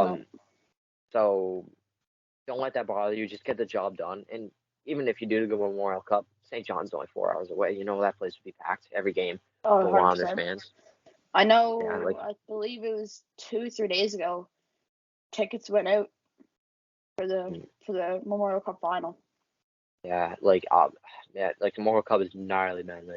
No. So don't let that bother you. Just get the job done. And even if you do go to Memorial Cup, St. John's only 4 hours away. That place would be packed every game. Oh, Full Islanders 100%. fans. I know. Yeah, I believe it was 2 or 3 days ago. Tickets went out for the Memorial Cup final. Yeah, the Memorial Cup is gnarly, man.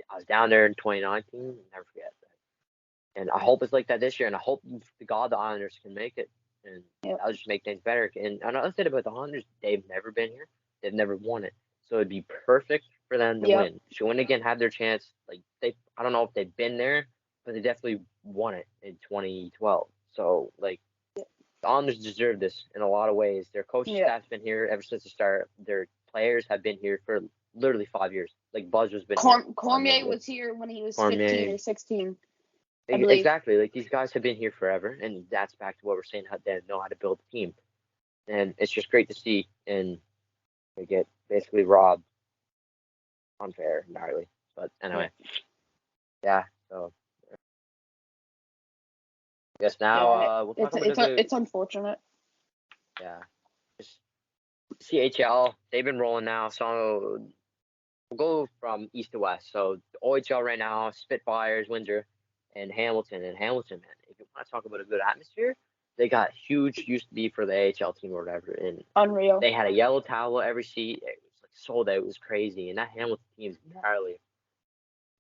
I was down there in 2019, never forget that. And I hope it's like that this year, and I hope to God the Islanders can make it, and that'll just make things better. And another thing about the Islanders, they've never been here, they've never won it, so it'd be perfect for them to win. Shawinigan had their chance. I don't know if they've been there, but they definitely won it in 2012. So the Islanders deserve this in a lot of ways. Their coaching staff's been here ever since the start. Their players have been here for literally 5 years. Buzz was been here. Cormier was here when he was 15 or 16. Exactly. These guys have been here forever, and that's back to what we're saying, how they know how to build a team. And it's just great to see, and they get basically robbed. Unfair, gnarly. But anyway. Yeah, so I guess now we'll talk about it's unfortunate. Yeah. Just CHL, they've been rolling now, so we'll go from east to west. So the OHL right now, Spitfires, Windsor, and Hamilton. And Hamilton, man, if you want to talk about a good atmosphere, they got huge, used to be for the AHL team or whatever. And unreal. They had a yellow towel every seat. It was sold out. It was crazy. And that Hamilton team's gnarly.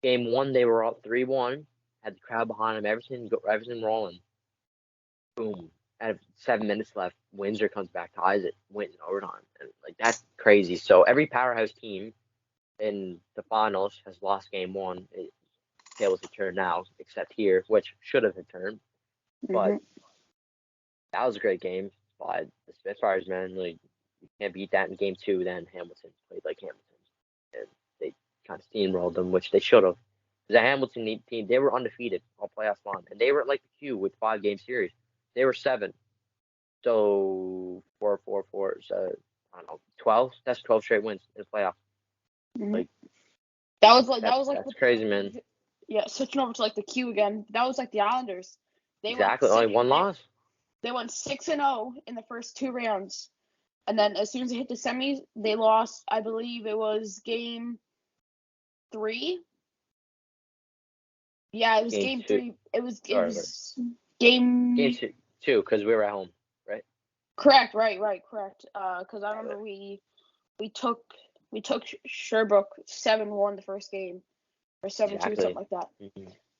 Game 1, they were up 3-1. Had the crowd behind them. Everything rolling. Boom. At 7 minutes left, Windsor comes back, ties it, went in overtime. And that's crazy. So every powerhouse team in the finals has lost game 1. It's able to turn now, except here, which should have returned. But that was a great game by the Spitfires, man. You can't beat that in game 2. Then Hamilton played like Hamilton, and they kind of steamrolled them, which they should have. The Hamilton team, they were undefeated all playoffs long, and they were like the Q with 5-game series. They were 7. So 4, 4, 4. So I don't know, 12. That's 12 straight wins in the playoff. That's crazy, man. Yeah, switching over to the Q again. That was the Islanders. Only one loss. They went 6-0 in the first 2 rounds, and then as soon as they hit the semis, they lost. I believe it was game 3. Yeah, it was game 3. It was game 2 because we were at home, right? Correct, right, correct. Because I remember we took Sherbrooke 7-1 the first game, or 7-2, something like that.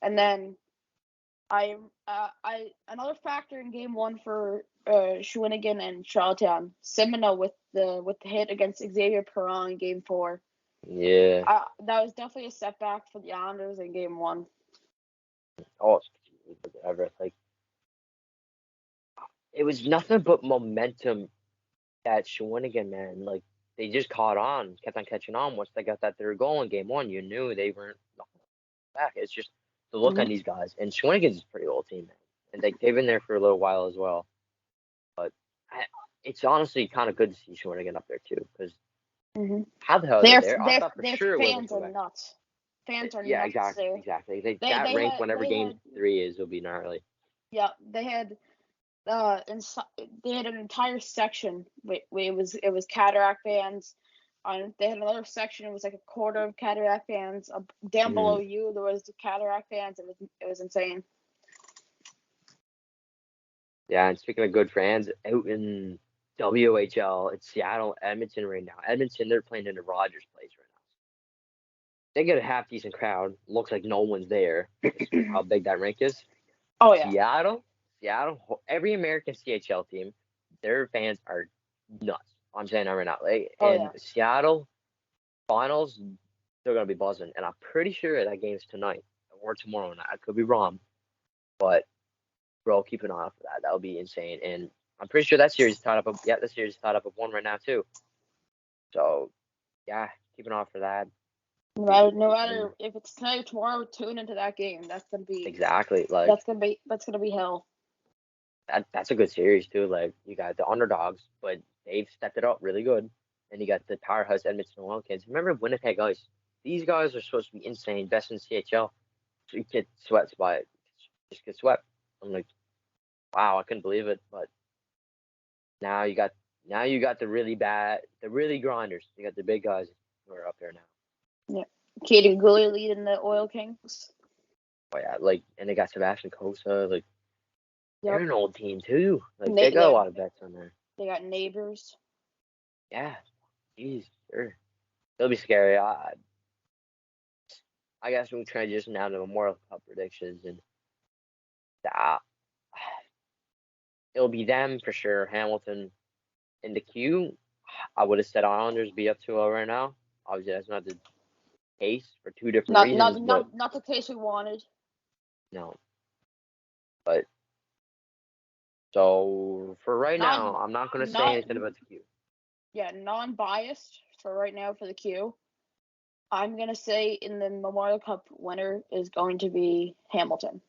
And then another factor in game 1 for Shawinigan and Charlottetown, Semino with the hit against Xavier Perron in game 4. Yeah. That was definitely a setback for the Islanders in game 1. Oh, whatever. It was nothing but momentum that Shawinigan, man. They just caught on, kept on catching on. Once they got that third goal in game 1, you knew they weren't back. It's just the look on these guys. And Shawinigan's a pretty old team, man. And they've been there for a little while as well. But it's honestly kind of good to see Shawinigan up there, too. Because how the hell are they there? I thought for sure fans are nuts. Fans are nuts. Exactly. They ranked whenever game 3 is, will be gnarly. Yeah, they had an entire section. It was Cataract fans. They had another section. It was a quarter of Cataract fans. Down below you, there was the Cataract fans. It was insane. Yeah, and speaking of good fans, out in WHL, it's Seattle, Edmonton right now. Edmonton, they're playing in the Rogers place right now. They get a half decent crowd. Looks like no one's there. How big that rink is. Oh yeah. Seattle, every American CHL team, their fans are nuts. I'm saying that right now. Seattle finals, they're gonna be buzzing, and I'm pretty sure that game's tonight or tomorrow night. I could be wrong, but bro, keep an eye out for that. That would be insane. And I'm pretty sure that series is tied up. The series is tied up of 1 right now too. So yeah, keep an eye out for that. No matter if it's tonight or tomorrow, tune into that game. That's gonna be exactly that's gonna be hell. That's a good series too. You got the underdogs, but they've stepped it up really good, and you got the powerhouse Edmonton Wildcats. Remember Winnipeg Ice? These guys are supposed to be insane, best in CHL. So you get swept by it. Just get swept. I'm wow, I couldn't believe it. But now you got the really grinders. You got the big guys who are up there now. Yeah. Kaden Guller leading the Oil Kings. Oh yeah, and they got Sebastian Cossa. They're an old team too. They got a lot of vets on there. They got neighbors. Yeah, geez, sure. It'll be scary. I guess we'll transition now to Memorial Cup predictions, and it'll be them for sure. Hamilton in the queue. I would have said Islanders be up 2-0 right now. Obviously, that's not the case for two different reasons. Not the case we wanted. No, but so for right now, I'm not going to say anything about the queue. Yeah, non-biased for right now for the queue. I'm going to say in the Memorial Cup winner is going to be Hamilton.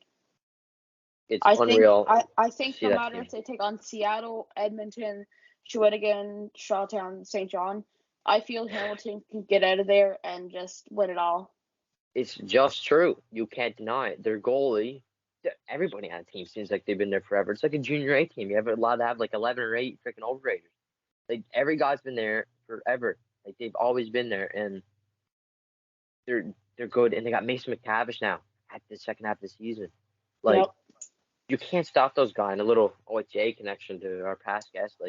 It's unreal. I think no matter if they take on Seattle, Edmonton, Shawinigan, Charlottetown, St. John, I feel Hamilton can get out of there and just win it all. It's just true. You can't deny it. Their goalie, everybody on the team seems like they've been there forever. It's like a junior A team. You have allowed to have 11 or 8 freaking overraters. Every guy's been there forever. They've always been there, and they're good. And they got Mason McTavish now at the second half of the season. You can't stop those guys. And a little OHA connection to our past guest,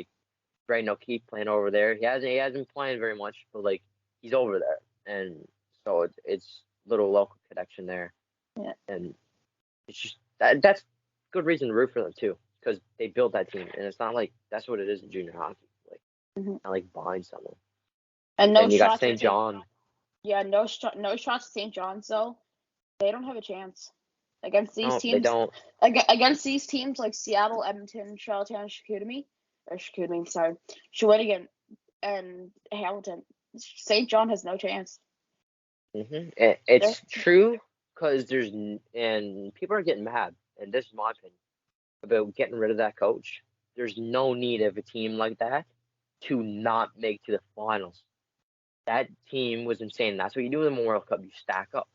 Braden O'Keefe playing over there. He hasn't been playing very much, but he's over there, and so it's little local connection there. Yeah. And it's just that's good reason to root for them too, because they built that team, and it's not that's what it is in junior hockey. Not buying someone. And you got St. John. Yeah, no shots to St. John's though. They don't have a chance against these teams. They don't. Against these teams like Seattle, Edmonton, Charlottetown, Shawinigan, and Hamilton. St. John has no chance. It's true, because and people are getting mad, and this is my opinion, about getting rid of that coach. There's no need of a team like that to not make to the finals. That team was insane. That's what you do in the Memorial Cup. You stack up.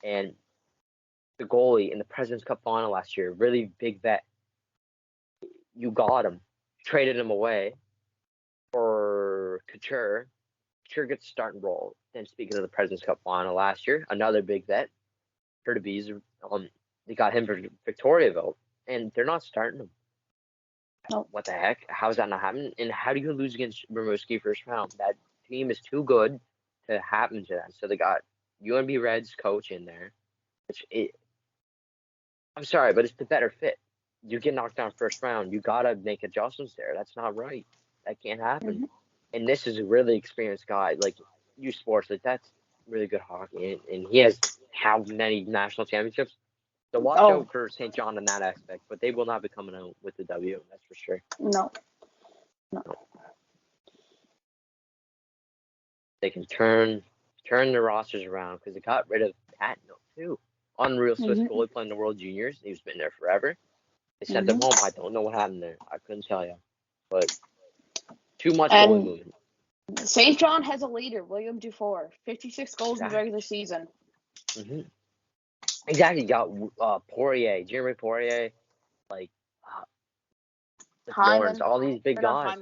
And the goalie in the President's Cup final last year, really big vet, you got him, traded him away for Couture. Couture gets start and roll. Then speaking of the President's Cup final last year, another big vet, Curtis, they got him for Victoriaville, and they're not starting him. Nope. What the heck? How is that not happening? And how do you lose against Rimouski first round? That team is too good to happen to them. So they got UNB Reds coach in there, I'm sorry, but it's the better fit. You get knocked down first round, you gotta make adjustments there. That's not right. That can't happen. Mm-hmm. And this is a really experienced guy, U Sports. That's really good hockey, and he has how many national championships? So watch out for St. John in that aspect, but they will not be coming out with the W. That's for sure. No. They can turn the rosters around, because they got rid of Patino too. Unreal Swiss goalie playing the World Juniors. He's been there forever. They sent him home. I don't know what happened there. I couldn't tell you, but too much goalie movement. St. John has a leader, William Dufour, 56 goals in the regular season. Mm-hmm. Exactly. You got Poirier, Jeremy Poirier, Lawrence, all these big guys.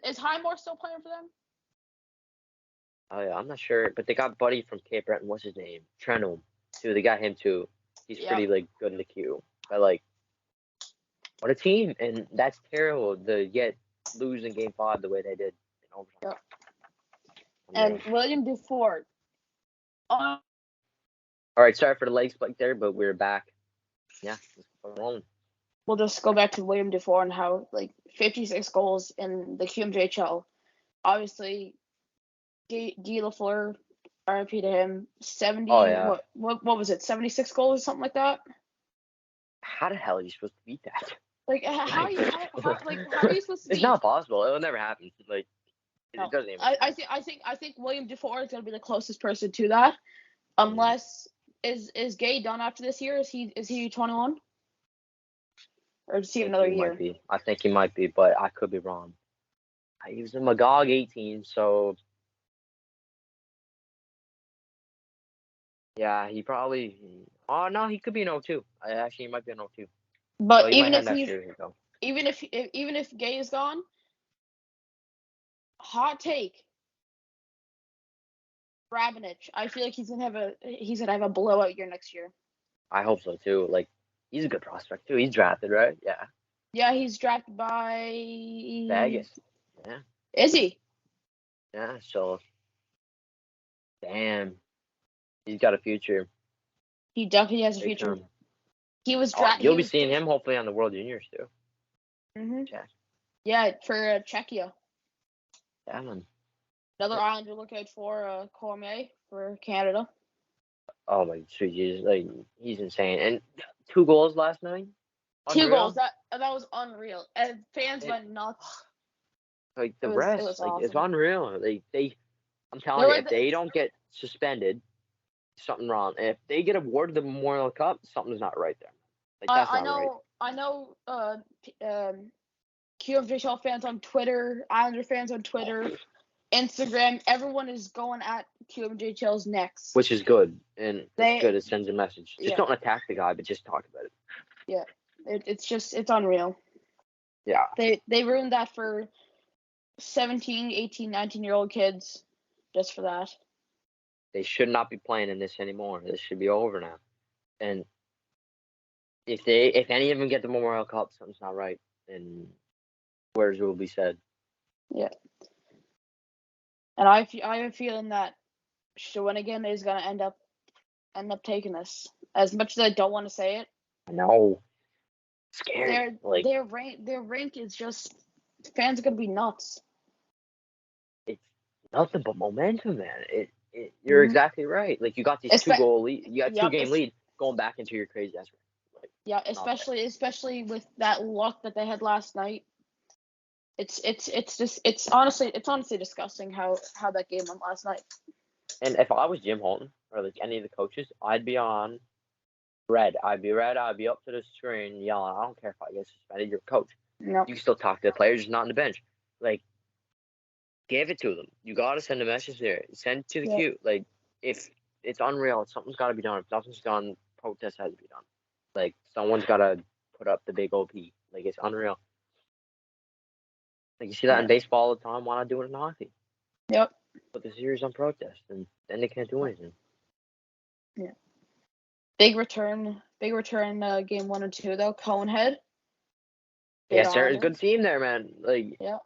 Is Highmore still playing for them? Oh yeah, I'm not sure, but they got Buddy from Cape Breton. What's his name? Trenholm. Too. They got him too. He's pretty good in the queue. But what a team! And that's terrible to yet lose in Game 5 the way they did in overtime. Yep. And William Dufour. All right, sorry for the leg spike there, but we're back. Yeah, let's go on. We'll just go back to William Dufour and how 56 goals in the QMJHL. Obviously, Guy Lafleur, RIP to him. 70. Oh, yeah. What was it? 76 goals or something like that. How the hell are you supposed to beat that? How are you supposed to beat? It's not possible. It'll never happen. It doesn't even. I think William Dufour is gonna be the closest person to that, unless is Gay done after this year? Is he 21? Or does he have another year? I think he might be, but I could be wrong. He was in Magog 18, so yeah, he probably. Oh no, he could be an 02. Actually, he might be an 02. But he might have next year, though. even if Gay is gone, hot take. Rabinich, I feel like he's gonna have a blowout year next year. I hope so too. Like, he's a good prospect too. He's drafted, right? Yeah. Yeah, he's drafted by Vegas. Yeah. Is he? Yeah. So, damn, he's got a future. He definitely has a future. He was drafted. You'll be seeing him hopefully on the World Juniors too. Mhm. Yeah, for Czechia. Yeah, man. Another Islander look out for Cormier for Canada. Oh my sweet Jesus! Like, he's insane. And 2 goals last night. Unreal. 2 goals. That was unreal. And fans went nuts. Like, the rest, like, awesome. It's unreal. I'm telling you, if they don't get suspended, something wrong. And if they get awarded the Memorial Cup, something's not right there. Like, that's not right. I know. QMJHL fans on Twitter, Islander fans on Twitter, Instagram, everyone is going at QMJHL's necks. Which is good, and it's good. It sends a message. Just don't attack the guy, but just talk about it. Yeah, it's unreal. Yeah. They ruined that for 17, 18, 19-year-old kids just for that. They should not be playing in this anymore. This should be over now. And if any of them get the Memorial Cup, something's not right. And words will be said. Yeah. And I have a feeling that Shawinigan is gonna end up taking this. As much as I don't want to say it. I know. Scary. Their rank is just, fans are gonna be nuts. It's nothing but momentum, man. You're exactly right. Like, you got these 2-goal lead, you got 2-game lead going back into your crazy ass. Like, yeah, especially with that luck that they had last night. It's honestly disgusting how that game went last night. And if I was Jim Holton or like any of the coaches, I'd be on red. I'd be up to the screen yelling. I don't care if I get suspended. You're a coach. No. You can still talk to the players, just not on the bench. Like, give it to them. You got to send a message there. Send it to the queue. Like, if it's unreal, something's got to be done. If nothing's done, protest has to be done. Like, someone's got to put up the big OP. Like, it's unreal. Like, you see that in baseball all the time. Why not do it in hockey? Yep. Put the series on protest, and then they can't do anything. Yeah. Big return. Game 1 and 2 though. Conehead. Yes, there's a good team there, man. Like, yeah.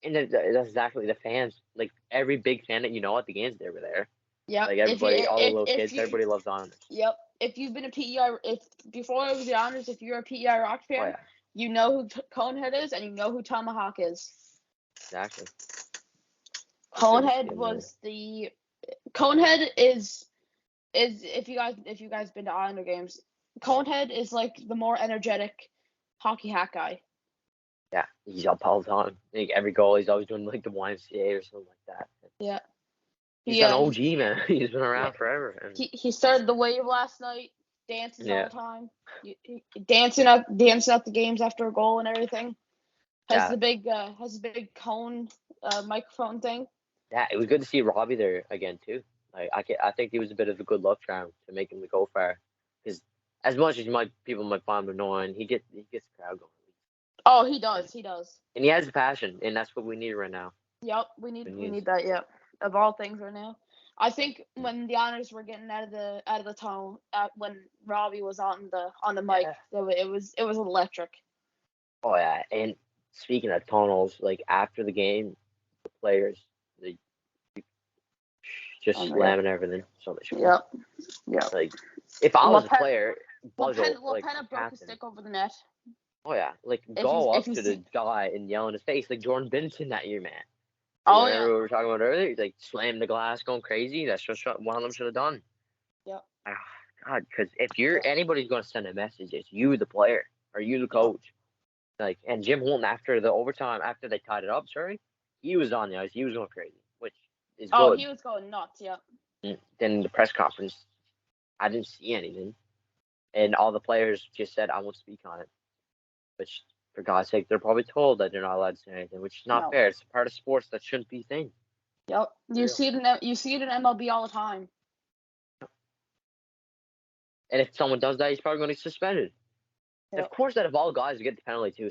And that's exactly the fans. Like, every big fan that you know at the games, they were there. Yeah. Like, everybody, all the little kids, everybody loves Islanders. Yep. If you've been a PEI, before it was the Islanders, if you're a PEI Rock fan, you know who Conehead is and you know who Tomahawk is. Exactly. Conehead is if you guys been to Islander games, Conehead is like the more energetic hockey hat guy. Yeah, he's up all the time. Like, every goal, he's always doing like the YMCA or something like that. Yeah. He's an OG, man. He's been around forever. And he started the wave last night, dances all the time. Dancing up the games after a goal and everything. Has the big cone microphone thing. Yeah, it was good to see Robbie there again too. Like, I think he was a bit of a good luck charm to make him go far. Because as much as people might find him annoying, he gets the crowd going. Oh, he does. And he has the passion, and that's what we need right now. Yep, we need that. Yep, of all things right now. I think when the Islanders were getting out of the tunnel, when Robbie was on the mic, it was electric. Oh yeah, and speaking of tunnels, like, after the game, the players, they just slamming everything. So they should. Yep. Like, if I was a player, Lapena broke his stick over the net. Oh yeah, like, go up to the guy and yell in his face, like Jordan Benson that year, man. Oh yeah. We were talking about earlier, he's like slammed the glass, going crazy. That's just what one of them should have done. Yep. God, because if anybody's going to send a message, it's you, the player, or you, the coach. Like, and Jim Holton, after the overtime, after they tied it up, he was on the ice. He was going crazy, which is good. Oh, he was going nuts. Yep. Then in the press conference, I didn't see anything, and all the players just said, "I won't speak on it." Which, for God's sake, they're probably told that they're not allowed to say anything, which is not fair. It's a part of sports that shouldn't be a thing. Yep. You see it in MLB all the time. And if someone does that, he's probably going to get suspended. Of course, out of all guys, you get the penalty too.